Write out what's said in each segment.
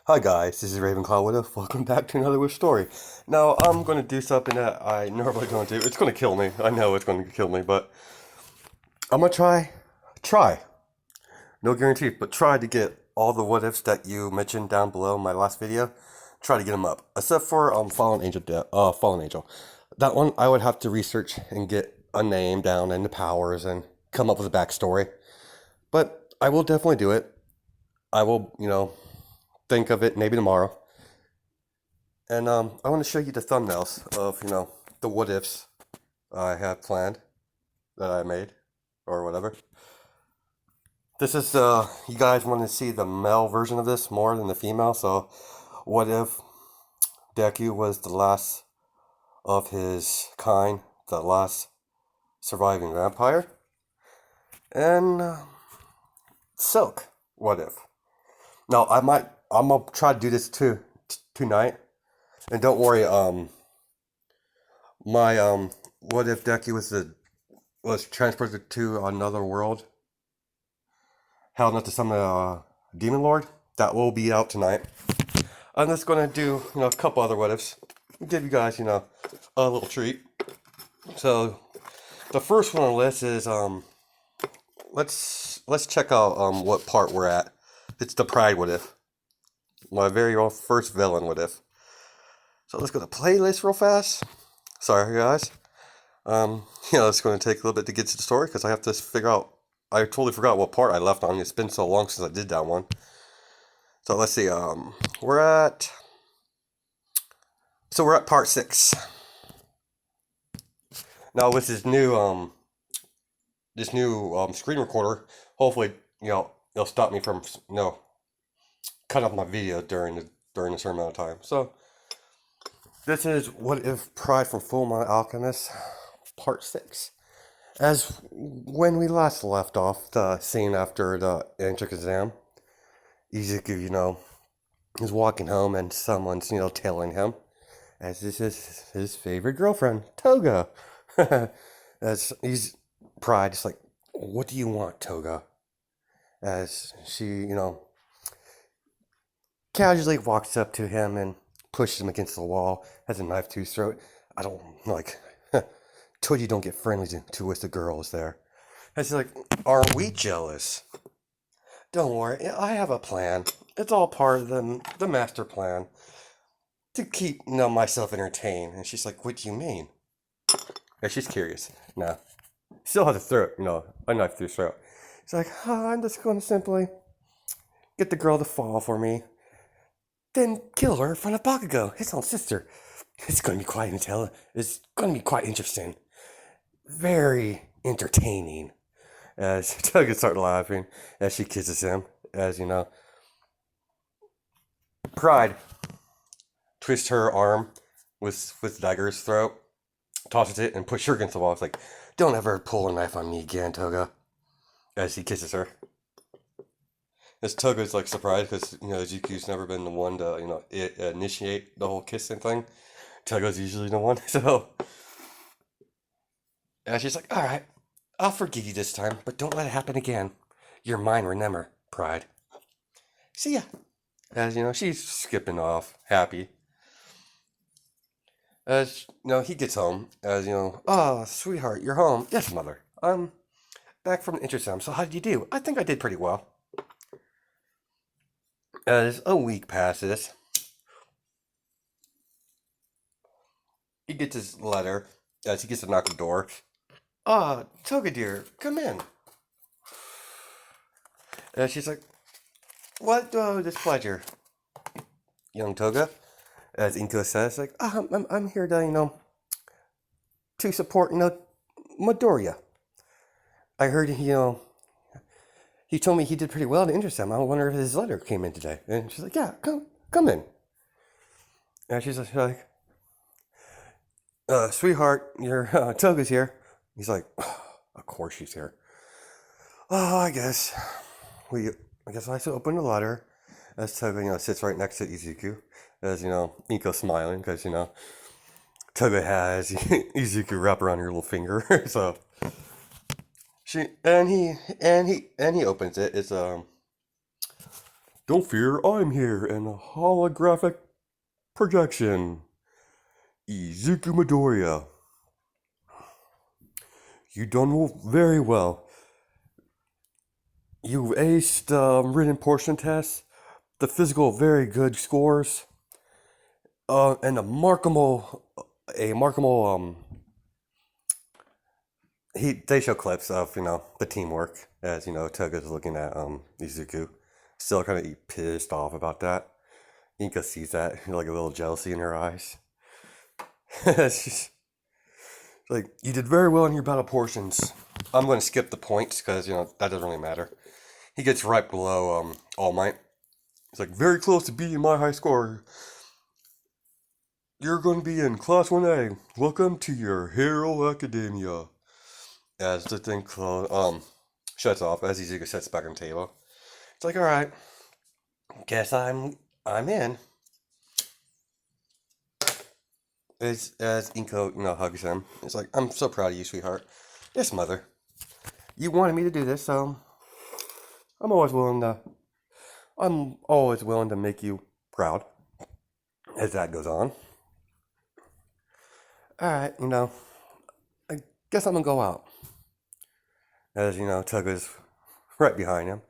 Hi guys, this is Ravenclaw with us. Welcome back to another Wish story. Now I'm gonna do something that I normally don't do. It's gonna kill me. I know it's gonna kill me, but I'm gonna try. No guarantees, but try to get all the what ifs that you mentioned down below in my last video. Try to get them up, except for Fallen Angel. That one I would have to research and get a name down and the powers and come up with a backstory. But I will definitely do it. I will, think of it maybe tomorrow. And I want to show you the thumbnails of, the what ifs I have planned that I made or whatever. This is, you guys want to see the male version of this more than the female, so what if Deku was the last of his kind, the last surviving vampire? And Silk, what if? Now, I'm gonna try to do this tonight. And don't worry, my what if Deku was transported to another world, held not to summon a demon lord? That will be out tonight. I'm just gonna do a couple other what ifs, give you guys a little treat. So the first one on the list is let's check out what part we're at. It's the Pride what if, my very own first villain what if. So let's go to playlist real fast. Sorry guys. It's going to take a little bit to get to the story because I have to figure out. I totally forgot what part I left on. It's been so long since I did that one. So let's see. We're at. So we're at part 6. Now with this new screen recorder, hopefully it'll stop me from cutting off my video during a certain amount of time. So this is what if Pride from Fullmetal Alchemist, part 6. As when we last left off, the scene after the entrance exam, Izuku, is walking home and someone's, tailing him. As this is his favorite girlfriend, Toga. As he's Pride, just like, what do you want, Toga? As she, casually walks up to him and pushes him against the wall, has a knife to his throat. I don't like. Told you don't get friendly to with the girls there. And she's like, are we jealous? Don't worry, I have a plan. It's all part of the master plan to keep myself entertained. And she's like, what do you mean? And she's curious. Nah, still has a throat, a knife through his throat. She's like, I'm just going to simply get the girl to fall for me, then kill her in front of Bakugo, his own sister. It's going to be quite It's going to be quite interesting. Very entertaining. As Toga starts laughing as she kisses him, as Pride twists her arm with Dagger's throat, tosses it, and pushes her against the wall. It's like, don't ever pull a knife on me again, Toga. As he kisses her. As Toga's like surprised because Zuku's never been the one to initiate the whole kissing thing. Toga's usually the one, so. And she's like, all right, I'll forgive you this time, but don't let it happen again. You're mine, remember, Pride. See ya. As she's skipping off, happy. As he gets home. As oh, sweetheart, you're home. Yes, mother. I'm back from the exam. So how did you do? I think I did pretty well. As a week passes, he gets his letter. As he gets to knock on the door. Toga dear, come in. And she's like, what displeasure, young Toga? As Inko says, like, I'm here to, to support, Midoriya. I heard, he told me he did pretty well in Intersam. I wonder if his letter came in today. And she's like, yeah, come in. And she's like, sweetheart, your Toga's here. He's like, oh, of course she's here. Oh, I guess I should open the letter. As Toga, sits right next to Izuku. As, Inko smiling because, Toga has Izuku wrap around her little finger. So he opens it. It's Don't fear, I'm here in a holographic projection. Izuku Midoriya. You done very well. You've aced written portion tests, the physical very good scores, and a markable they show clips of the teamwork as Toga's looking at Izuku, still kind of pissed off about that. Inka sees that like a little jealousy in her eyes. She's like, you did very well in your battle portions. I'm going to skip the points because that doesn't really matter. He gets right below All Might. He's like, very close to beating my high score. You're going to be in Class 1A. Welcome to your Hero Academia. As the thing shuts off, as Izuku sits back on the table. It's like, all right, guess I'm in. As Inko, hugs him. It's like, I'm so proud of you, sweetheart. Yes, mother. You wanted me to do this, so I'm always willing to make you proud. As that goes on. All right, I guess I'm gonna go out. As Toga's right behind him.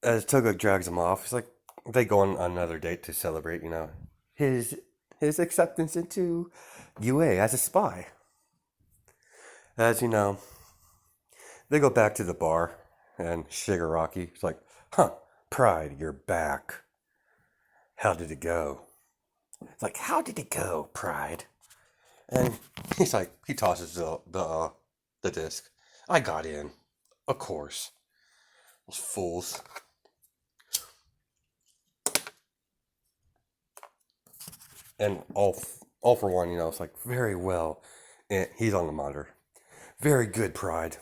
As Toga drags him off, it's like they go on another date to celebrate, his acceptance into UA as a spy. As they go back to the bar, and Shigaraki is like, "Huh, Pride, you're back. How did it go?" It's like, "How did it go, Pride?" And he's like, he tosses the disc. "I got in, of course. Those fools." And all for one, it's like, very well. And he's on the monitor. "Very good, Pride.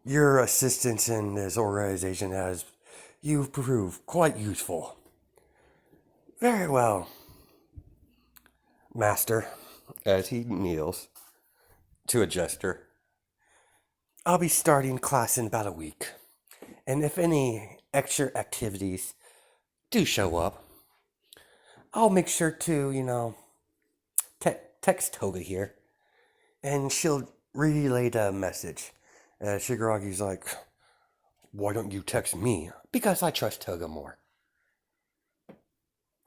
Your assistance in this organization you've proved quite useful. Very well, Master." As he kneels to a gesture. "I'll be starting class in about a week. And if any extra activities do show up, I'll make sure to, text Toga here. And she'll relay the message." Shigaraki's like, "Why don't you text me?" "Because I trust Toga more."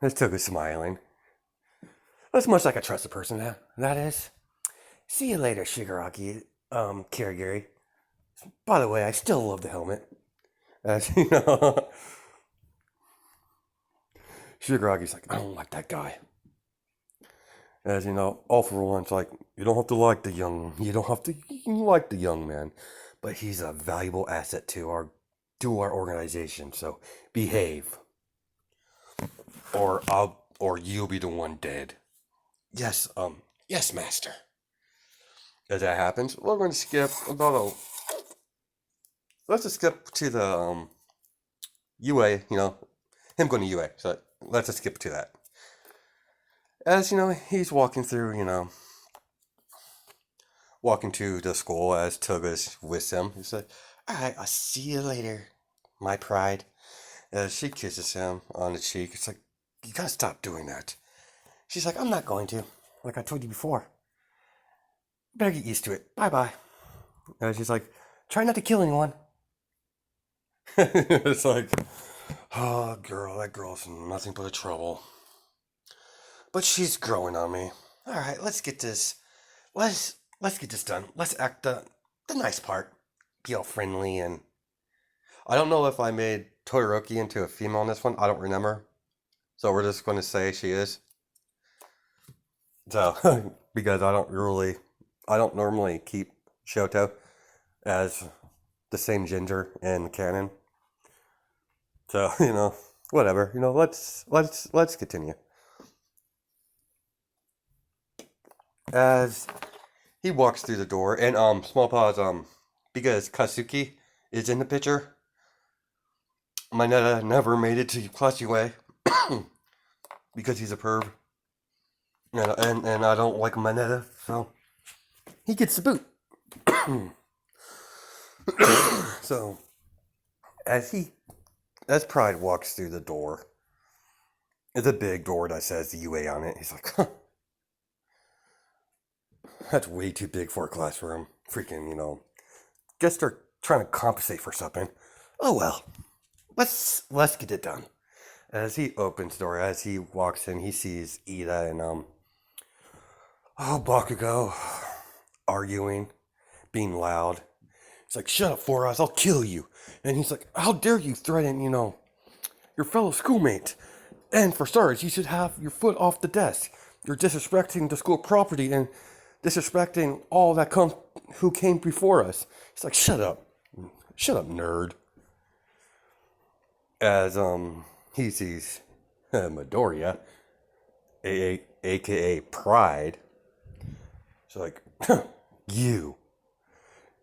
As Toga's smiling. That's much like I trust a person, that is. "See you later, Shigaraki, Kirigiri. By the way, I still love the helmet." As Shigaraki's like, "I don't like that guy." As all for one's like, you don't have to like the young man, but he's a valuable asset to our organization. So behave, or you'll be the one dead. Yes, yes, Master." As that happens, we're going to skip let's just skip to the UA. Him going to UA. So let's just skip to that. As he's walking through, walking to the school as Toga's with him. He's like, "All right, I'll see you later, my Pride." As she kisses him on the cheek, it's like, "You gotta stop doing that." She's like, "I'm not going to. Like I told you before. Better get used to it. Bye-bye." And she's like, "Try not to kill anyone." It's like, oh, girl, that girl's nothing but a trouble. But she's growing on me. All right, let's get this. Let's get this done. Let's act the nice part. Be all friendly and. I don't know if I made Todoroki into a female in this one. I don't remember. So we're just going to say she is. So because I don't normally keep Shoto as the same gender in canon. So whatever. Let's continue. As he walks through the door, and small pause, because Katsuki is in the picture. Mineta never made it to Class UA because he's a perv, and I don't like Mineta, so he gets the boot. So As Pride walks through the door, it's a big door that says the UA on it. He's like, huh, that's way too big for a classroom. Freaking, guess they're trying to compensate for something. Oh well, let's get it done. As he opens the door, as he walks in, he sees Ida and Bakugo arguing, being loud. He's like, shut up, Four Eyes, I'll kill you. And he's like, how dare you threaten, your fellow schoolmate? And for starters, you should have your foot off the desk. You're disrespecting the school property and disrespecting all that who came before us. He's like, shut up, nerd. As he sees Midoriya, aka Pride. She's like, you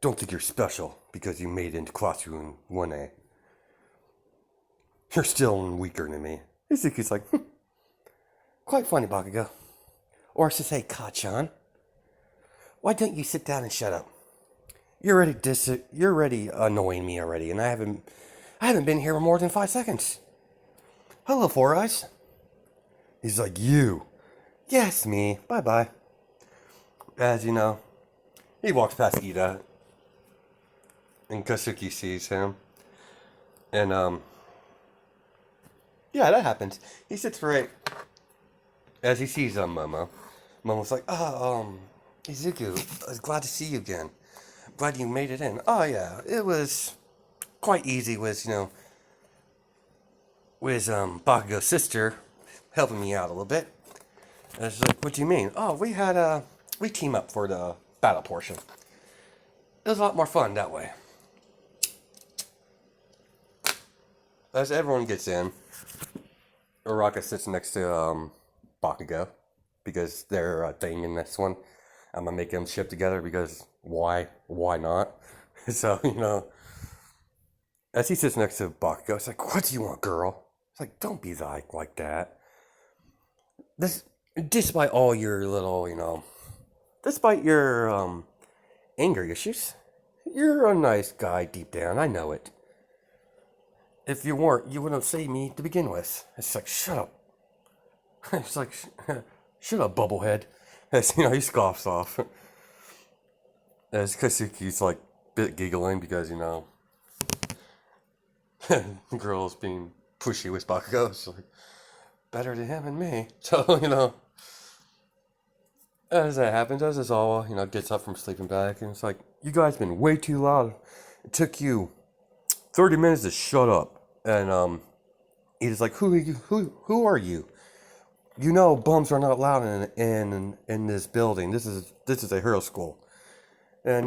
don't think you're special because you made it into classroom 1A. You're still weaker than me. Izuku's like, quite funny, Bakugo. Or I should say, Kachan. Why don't you sit down and shut up? You're already annoying me already, and I haven't been here for more than 5 seconds. Hello, Four Eyes. He's like, you. Yes, me. Bye-bye. As he walks past Ida, and Kasuki sees him. And, yeah, that happens. He sits right as he sees Momo. Momo's like, Izuku, I was glad to see you again. Glad you made it in. Oh, yeah, it was quite easy with Bakugo's sister helping me out a little bit. And it's like, what do you mean? Oh, we team up for the battle portion. It was a lot more fun that way. As everyone gets in, Uraka sits next to Bakugo because they're a thing in this one. I'm gonna make them ship together because why not? So as he sits next to Bakugo, it's like, what do you want, girl? It's like, don't be like that. Despite all your little, despite your anger issues, you're a nice guy deep down. I know it. If you weren't, you wouldn't save me to begin with. It's like, shut up. It's like, shut up, bubblehead. As he scoffs off. As Kasuki's like bit giggling because the girl's being pushy with Bakugo. It's like, better than him and me. So as that happens, as Izawa gets up from sleeping bag, and it's like, you guys been way too loud. It took you 30 minutes to shut up. And he's like, who are you? Bums are not allowed in this building. This is a hero school. And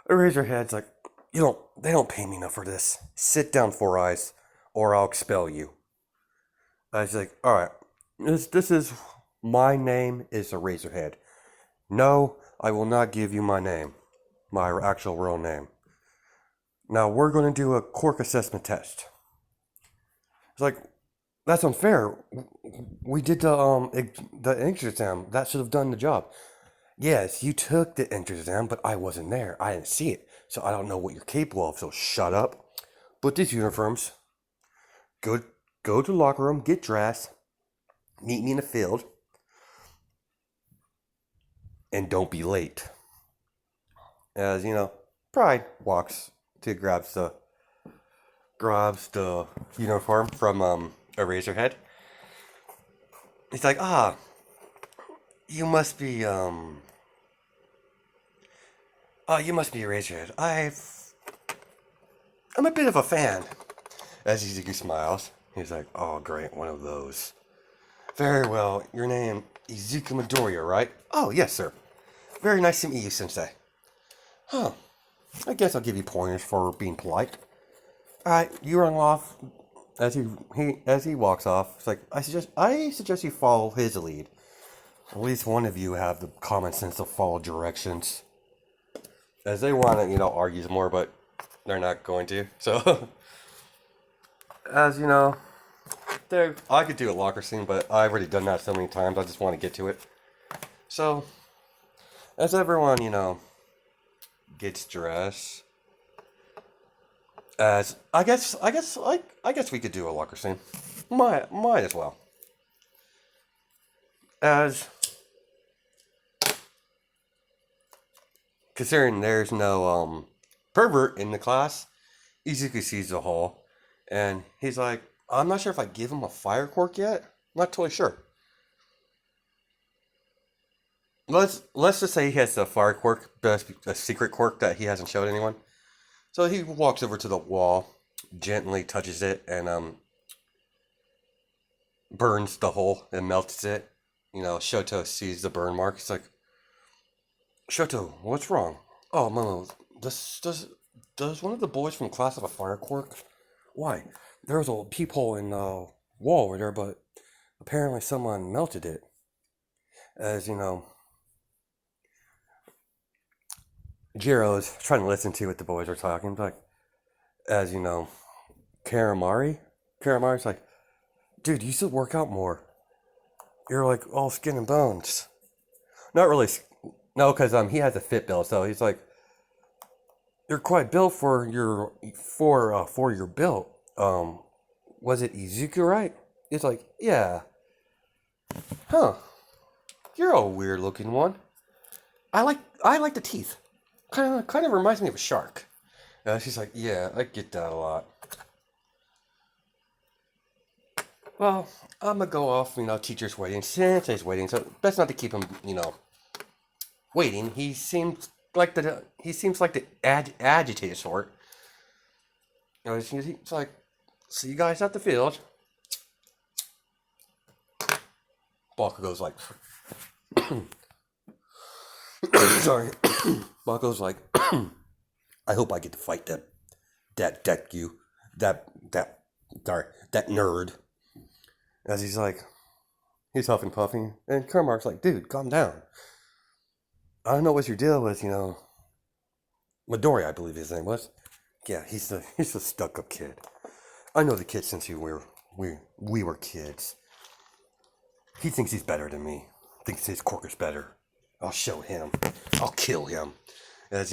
Eraserhead's like, they don't pay me enough for this. Sit down, Four Eyes, or I'll expel you. I was like, all right, this is my name is Eraserhead. No, I will not give you my name, my actual real name. Now we're going to do a Quirk assessment test. It's like, that's unfair. We did the entrance exam. That should have done the job. Yes, you took the entrance exam, but I wasn't there. I didn't see it, so I don't know what you're capable of. So shut up. Put these uniforms. Go to the locker room. Get dressed. Meet me in the field. And don't be late. As Pride walks to grabs the uniform from Eraserhead. He's like, you must be Eraserhead. I'm a bit of a fan. As Izuku smiles, he's like, oh great, one of those. Very well, your name Izuku Midoriya, right? Oh yes, sir. Very nice to meet you, Sensei. Huh. I guess I'll give you pointers for being polite. Alright, you run off. As he walks off, it's like, I suggest you follow his lead. At least one of you have the common sense to follow directions. As they want to, argue some more, but they're not going to. So, as I could do a locker scene, but I've already done that so many times, I just want to get to it. So, as everyone, gets dressed, As I guess we could do a locker scene. Might as well. As considering there's no pervert in the class, Izuku sees the hole, and he's like, I'm not sure if I give him a fire quirk yet. Not totally sure. Let's just say he has a fire quirk, a secret quirk that he hasn't showed anyone. So he walks over to the wall, gently touches it, and burns the hole and melts it. You know, Shoto sees the burn mark. He's like, Shoto, what's wrong? Oh, Momo, does one of the boys from class have a fire quirk? Why? There was a peephole in the wall over there, but apparently someone melted it. As you know, Jiro's trying to listen to what the boys are talking. Like, as you know, Karamari's like, dude, you should work out more. You're like all skin and bones. Not really. No, because he has a fit build, so he's like, you're quite built for your build. Was it Izuku, right? He's like, yeah. Huh. You're a weird looking one. I like the teeth. Kind of reminds me of a shark. She's like, yeah, I get that a lot. Well, I'm gonna go off, teacher's waiting, sensei's waiting, so best not to keep him, waiting. He seems like the agitated sort. He's like, see you guys at the field. Bakugo's like, sorry. Bakugo's like, I hope I get to fight that nerd. As he's like, he's huffing puffing, and Kermark's like, dude, calm down. I don't know what your deal with, Midori, I believe his name was. Yeah, he's the stuck up kid. I know the kid since we were kids. He thinks he's better than me. Thinks his quirk is better. I'll show him. I'll kill him. As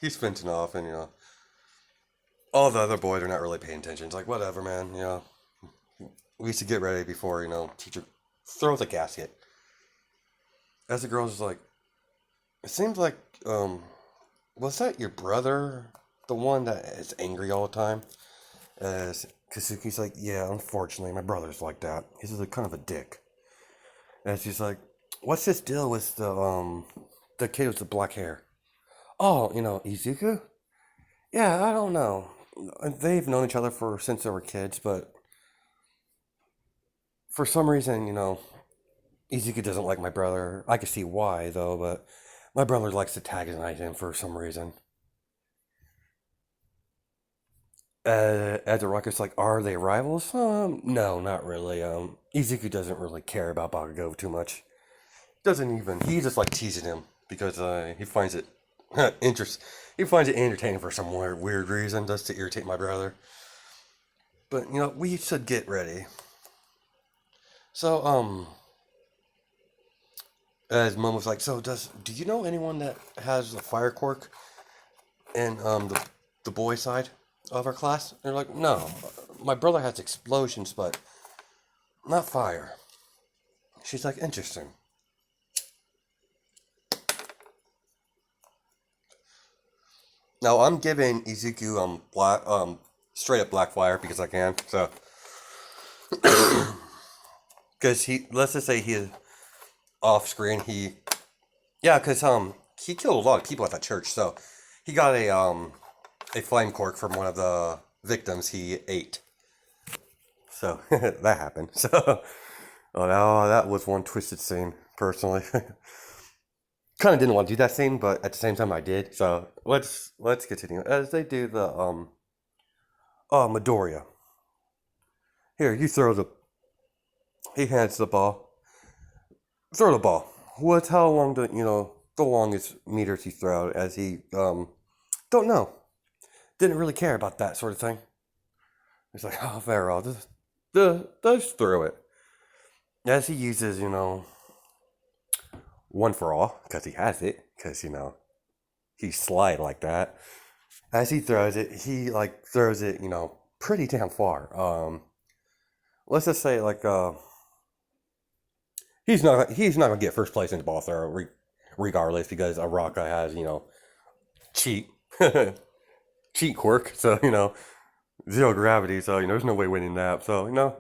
he's fencing off, and all the other boys are not really paying attention. It's like, whatever, man. We should get ready before teacher throws a gasket. As the girls is like, it seems like was that your brother, the one that is angry all the time? As Kasuki's like, yeah, unfortunately, my brother's like that. He's kind of a dick. And she's like, what's this deal with the kid with the black hair? Oh, Izuku? Yeah, I don't know. They've known each other since they were kids, but for some reason, Izuku doesn't like my brother. I can see why, though, but my brother likes to antagonize him for some reason. As the Rocket's like, are they rivals? No, not really. Izuku doesn't really care about Bakugo too much. He just like teasing him because he finds it he finds it entertaining for some weird reason, just to irritate my brother. But we should get ready. So as Momo's like, so do you know anyone that has a fire quirk in the boy side of our class? They're like, no, my brother has explosions, but not fire. She's like, interesting. Now I'm giving Izuku black straight up black fire because I can. So because let's just say he off screen because he killed a lot of people at that church, so he got a flame quirk from one of the victims he ate. So that happened. So that was one twisted scene, personally. Kind of didn't want to do that scene, but at the same time I did. So let's continue. As they do the Midoriya. Here, you throw he hands the ball. Throw the ball. What's how long the longest meters he threw, as he don't know. Didn't really care about that sort of thing. He's like, oh, very well, just throw it. As he uses, one for all, because he has it, because, he's sly like that. As he throws it, he like throws it, pretty damn far. Let's just say like he's not gonna get first place in the ball throw regardless because Araka has cheat cheat quirk, so zero gravity, so there's no way winning that. So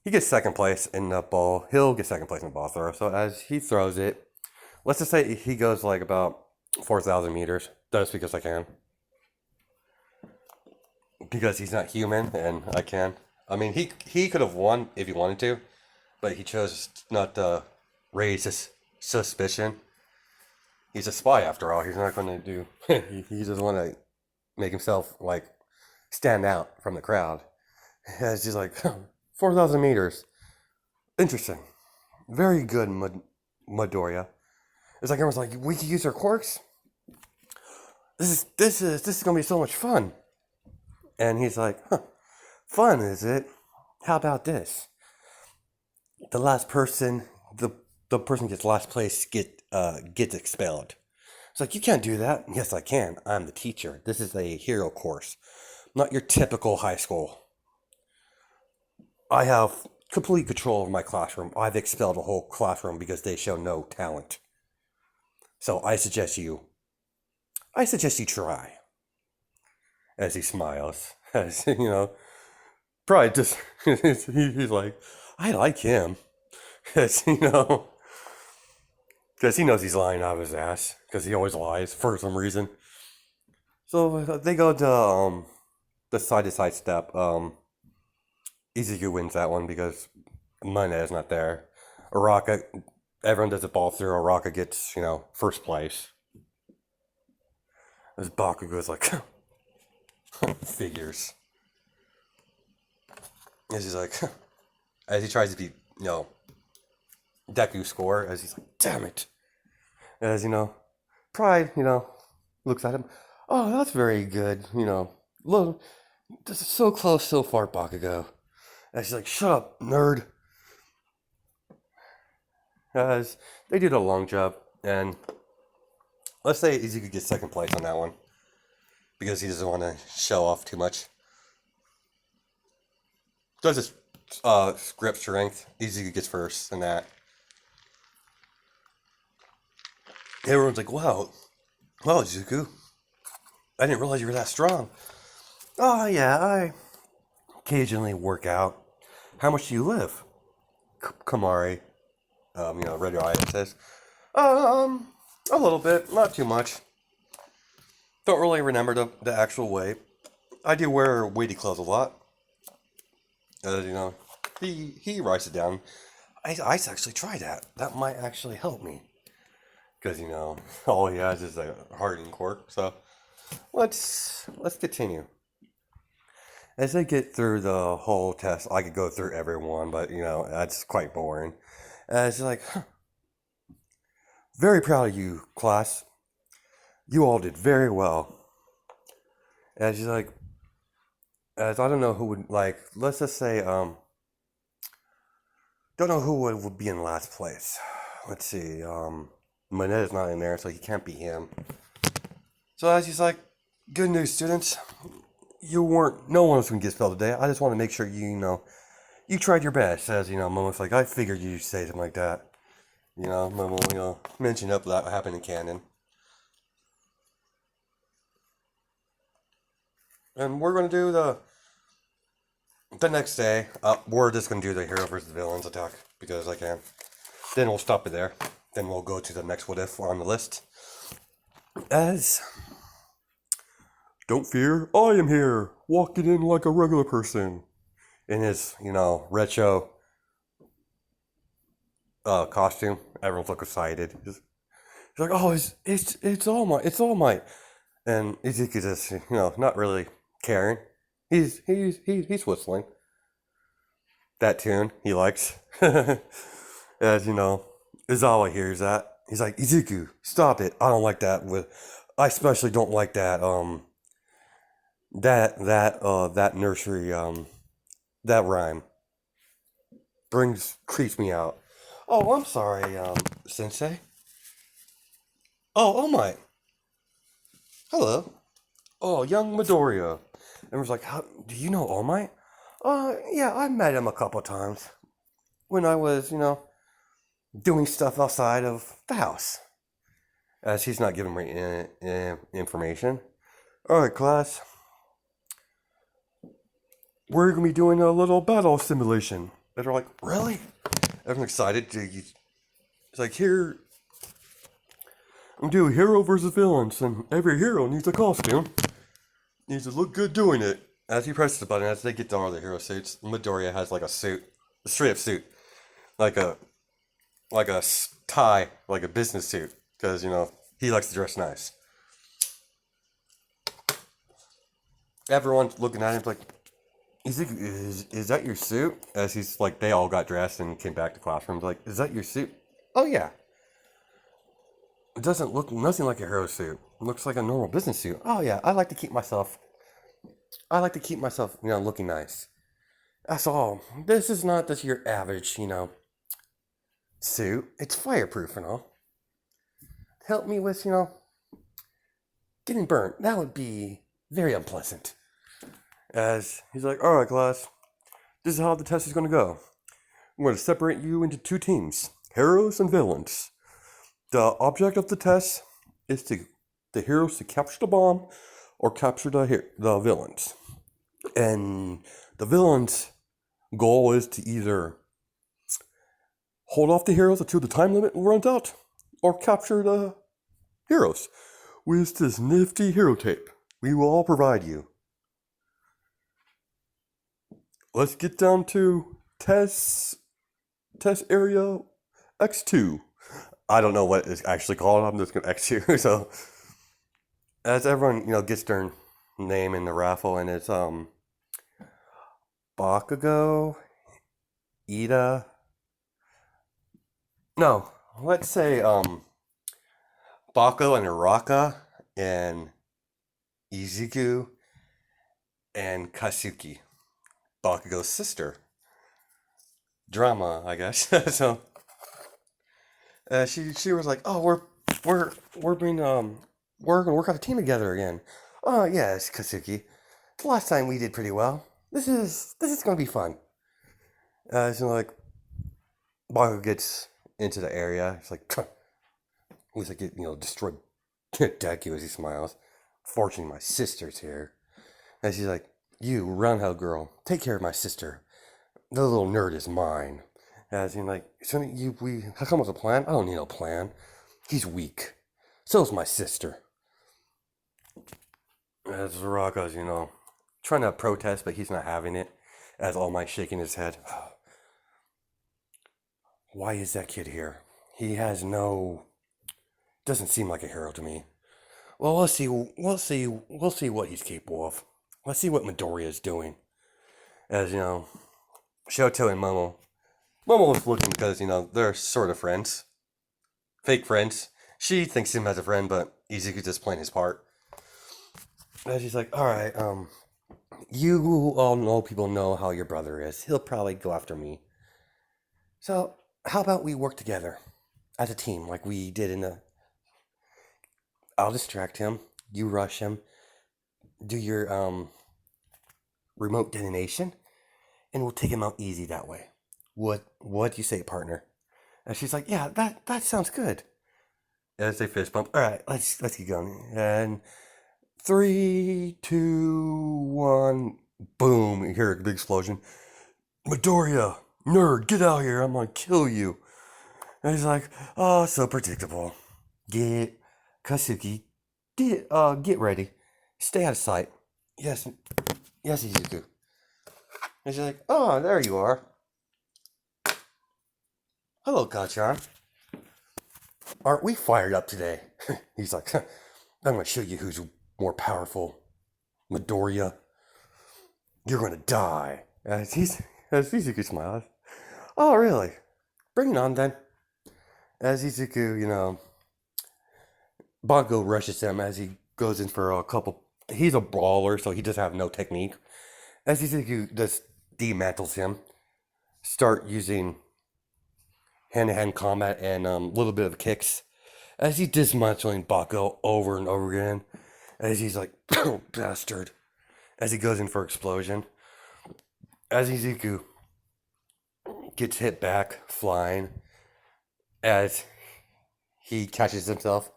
he gets second place in the ball. He'll get second place in the ball throw. So as he throws it, let's just say he goes like about 4,000 meters. Just because I can, because he's not human and I can. I mean, he could have won if he wanted to, but he chose not to raise his suspicion. He's a spy after all. He's not going to do. He doesn't want to make himself like stand out from the crowd. It's just like 4,000 meters. Interesting. Very good, Midoriya. It's like everyone's like, we could use our quirks. This is gonna be so much fun. And he's like, fun is it? How about this? The last person, the person gets last place gets expelled. It's like, you can't do that. Yes, I can. I'm the teacher. This is a hero course, not your typical high school. I have complete control of my classroom. I've expelled a whole classroom because they show no talent. So I suggest you try. As he smiles, as probably just he's like, I like him, as because he knows he's lying out of his ass, because he always lies for some reason. So they go to the side to side step. Izuku wins that one because Mana is not there. Araka, everyone does a ball through. Araka gets first place. As Bakugo's like, figures. As he's like, as he tries to beat, Deku score, as he's like, damn it. As, Pride, looks at him. Oh, that's very good, Look, this is so close so far, Bakugo. And she's like, shut up, nerd. As they did a long job, and let's say Izuku gets second place on that one because he doesn't want to show off too much. Does his script strength? Izuku gets first in that. Everyone's like, wow, Izuku, I didn't realize you were that strong. Oh yeah, I occasionally work out. How much do you live? Kamari, Red Riot says, a little bit, not too much. Don't really remember the actual weight. I do wear weighty clothes a lot. He writes it down. I actually try that. That might actually help me. Because, all he has is a hardened quirk. So, let's continue. As I get through the whole test, I could go through every one, but, that's quite boring. It's like, very proud of you, class. You all did very well. As he's like, as I don't know who would, like, let's just say, don't know who would be in last place. Let's see, Manette's not in there, so he can't be him. So as he's like, good news, students. No one was going to get expelled today. I just want to make sure you tried your best. As, Momo's like, I figured you'd say something like that. Momo, mention up that happened in canon. And we're going to do the next day. We're just going to do the hero versus villains attack because I can. Then we'll stop it there. Then we'll go to the next what if on the list. As don't fear, I am here, walking in like a regular person. In his, retro costume. Everyone's looking excited. He's like, oh, it's All Might, it's All Might. And Izuku just, not really caring. He's whistling that tune he likes. As Izawa hears that. He's like, Izuku, stop it. I don't like that. I especially don't like that. That nursery. That rhyme creeps me out. Oh, I'm sorry, Sensei. Oh my. Hello. Oh, young Midoriya. And was like, how, do you know All Might? Yeah, I met him a couple times when I was, doing stuff outside of the house. As he's not giving me information. All right, class. We're gonna be doing a little battle simulation. And they're like, really? Everyone's excited. It's like, here, I'm doing hero versus villains, and every hero needs a costume. Needs to look good doing it. As he presses the button, as they get to all the hero suits, Midoriya has like a suit, a straight up suit, like a tie, like a business suit, because he likes to dress nice. Everyone's looking at him like, is that your suit? As he's like, they all got dressed and came back to classrooms. Like, is that your suit? Oh yeah. It doesn't look nothing like a hero suit. It looks like a normal business suit. Oh yeah, I like to keep myself, looking nice. That's all. This is not just your average, suit. It's fireproof and all. Help me with, getting burnt. That would be very unpleasant. As he's like, all right, class, this is how the test is going to go. I'm going to separate you into two teams, heroes and villains. The object of the test is the heroes to capture the bomb or capture the villains. And the villains' goal is to either hold off the heroes until the time limit runs out or capture the heroes with this nifty hero tape we will all provide you. Let's get down to test area X2. I don't know what it's actually called. I'm just going to X2. So, as everyone, gets their name in the raffle, and it's, Bakugo, Ida. No, let's say, Bako and Araka, and Izuku, and Kasuki. Bakugo's sister. Drama, I guess. So, she was like, oh, we're being we're gonna work on a team together again. Oh yes, Kasuki. The last time we did pretty well. This is gonna be fun. So like, Bakugo gets into the area. He's like, he's like, destroyed deku as he smiles. Fortunately, my sister's here. And she's like, you roundhouse girl, take care of my sister. The little nerd is mine. As in, like, so we have come with a plan? I don't need no plan. He's weak. So's my sister. As Raka's, trying to protest, but he's not having it. As All Might shaking his head. Why is that kid here? He has doesn't seem like a hero to me. Well, we'll see what he's capable of. Let's see what Midoriya is doing. As, Shoto and Momo. Momo was looking because, they're sort of friends. Fake friends. She thinks him as a friend, but Izuku's just playing his part. And she's like, alright, you all know people know how your brother is. He'll probably go after me. So, how about we work together as a team like we did in the... I'll distract him. You rush him. Do your, remote detonation. And we'll take him out easy that way. What do you say, partner? And she's like, yeah, that sounds good. As they fist bump. All right, let's keep going. And 3, 2, 1, boom! You hear a big explosion. Midoriya, nerd, get out here! I'm gonna kill you. And he's like, oh, so predictable. Kasuki, get ready. Stay out of sight. Yes, Izuku. And she's like, oh, there you are. Hello, Kachan. Aren't we fired up today? He's like, I'm going to show you who's more powerful. Midoriya, you're going to die. As Izuku smiles. Oh, really? Bring it on, then. As Izuku, Bakugo rushes him as he goes in for a couple... He's a brawler, so he just have no technique. As Izuku just demantles him, start using hand-to-hand combat and a little bit of kicks as he's dismantling Bakugo over and over again. as he's like, oh, bastard, as he goes in for explosion. As Izuku gets hit back, flying, as he catches himself,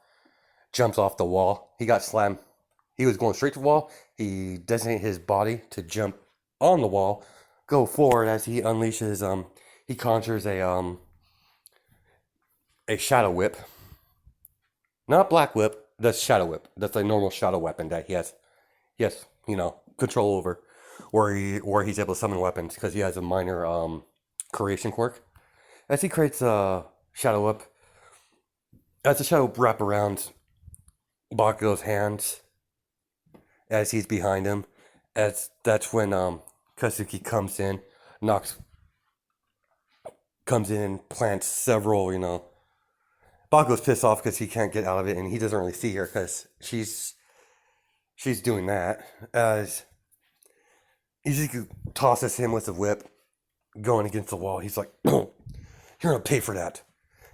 jumps off the wall. He got slammed. He was going straight to the wall. He designated his body to jump on the wall, go forward as he unleashes, he conjures a shadow whip. Not black whip, that's shadow whip. That's a normal shadow weapon that he has, control over. Where he's able to summon weapons because he has a minor creation quirk. As he creates a shadow whip, as the shadow wrap around Bakugo's hands, as he's behind him, that's when Katsuki comes in and plants several, Bakugo's pissed off because he can't get out of it, and he doesn't really see her because she's doing that. As Izuku tosses him with a whip, going against the wall. He's like, "You're gonna pay for that."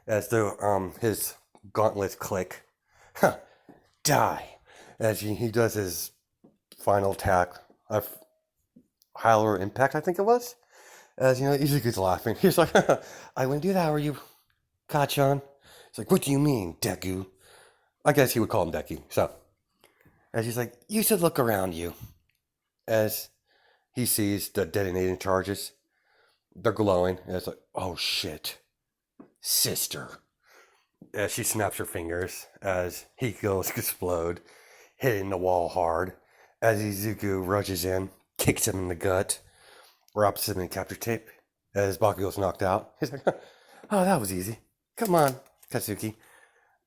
As his gauntlets click, die. As he does his final attack of Howler Impact, I think it was. As Izuku's laughing. He's like, "I wouldn't do that, were you, Kachan?" He's like, "What do you mean, Deku?" I guess he would call him Deku. So, as he's like, "You should look around you." As he sees the detonating charges, they're glowing. And it's like, "Oh shit, sister." As she snaps her fingers, as he goes to explode, hitting the wall hard. As Izuku rushes in, kicks him in the gut, wraps him in capture tape. As Bakugo's knocked out, he's like, "Oh, that was easy. Come on, Katsuki.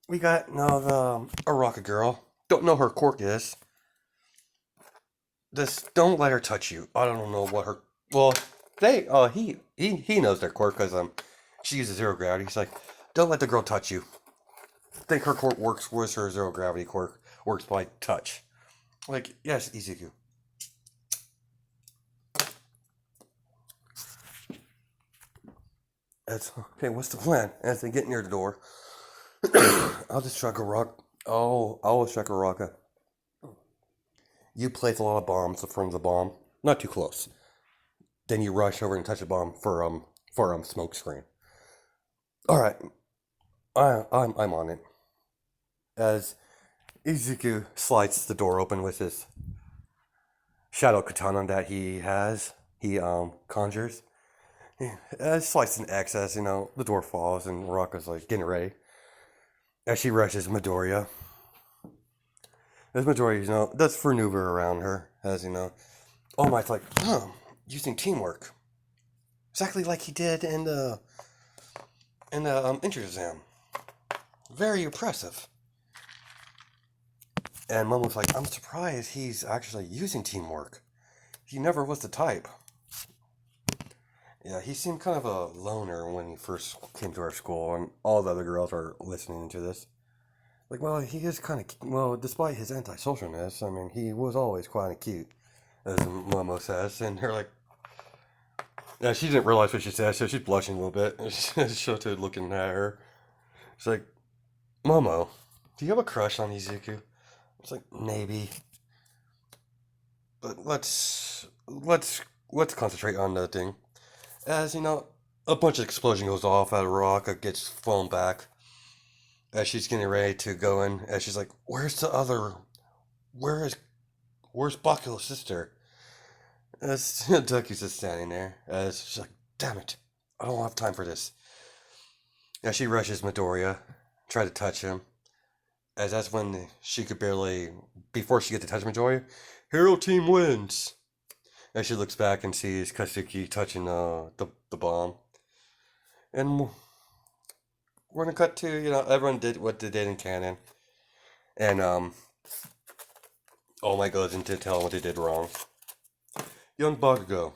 We got the Araka girl. Don't know her quirk is. Just don't let her touch you. I don't know what her. Well, he knows their quirk because she uses zero gravity. He's like, don't let the girl touch you. I think her quirk works with her zero gravity quirk works by touch. Like, yes, Izuku. That's okay. What's the plan? As they get near the door, I'll just strike a rock. Oh, I'll strike a rocket. You place a lot of bombs in front of the bomb, not too close. Then you rush over and touch the bomb for smoke screen. All right, I'm on it. As Izuku slides the door open with his shadow katana that he conjures. Slides in excess, the door falls and Raka's like getting ready. As she rushes Midoriya. As Midoriya, does maneuver around her, as All Might's like, using teamwork. Exactly like he did in the entrance exam. Very impressive. And Momo's like, I'm surprised he's actually using teamwork. He never was the type. Yeah, he seemed kind of a loner when he first came to our school, and all the other girls are listening to this. Like, well, he is kind of, well, despite his antisocialness, I mean, he was always kind of cute, as Momo says, and they're like, yeah, she didn't realize what she said, so she's blushing a little bit, and Shoto looking at her. It's like, Momo, do you have a crush on Izuku? It's like, maybe. But let's concentrate on the thing. As, a bunch of explosion goes off out of Raka, gets flown back. As she's getting ready to go in, as she's like, where's Bakugo's sister? As Ducky's just standing there, as she's like, damn it, I don't have time for this. As she rushes Midoriya, try to touch him. As that's when she could barely, before she gets to touch Midoriya, Hero Team wins. As she looks back and sees Katsuki touching the bomb. And we're gonna cut to, everyone did what they did in canon. And All Might goes into telling what they did wrong. Young Bakugo,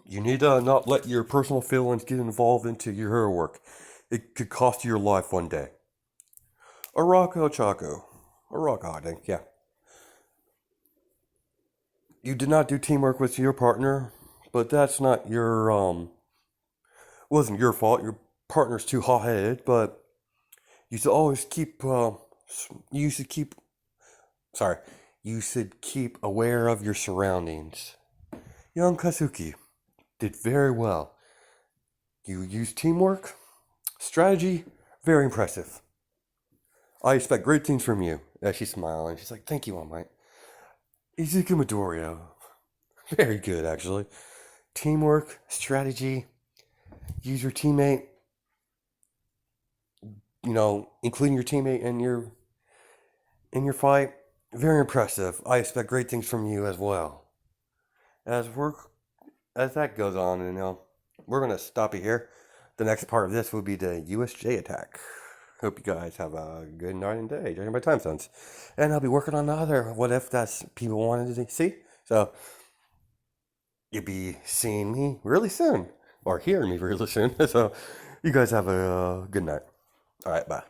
you need to not let your personal feelings get involved into your hero work. It could cost you your life one day. Araka, I think, yeah. You did not do teamwork with your partner, but that's not wasn't your fault. Your partner's too hot-headed, but you should always keep, Sorry. You should keep aware of your surroundings. Young Kazuki did very well. You used teamwork, strategy, very impressive. I expect great things from you. As she's smiling, she's like, "Thank you, All Might." Izuku Midoriya, very good actually. Teamwork, strategy, use your teammate. Including your teammate in your fight. Very impressive. I expect great things from you as well. As work as that goes on, we're gonna stop it here. The next part of this will be the USJ attack. Hope you guys have a good night and day, judging by time zones. And I'll be working on the other what if that's people wanted to see. So you'll be seeing me really soon. Or hearing me really soon. So you guys have a good night. Alright, bye.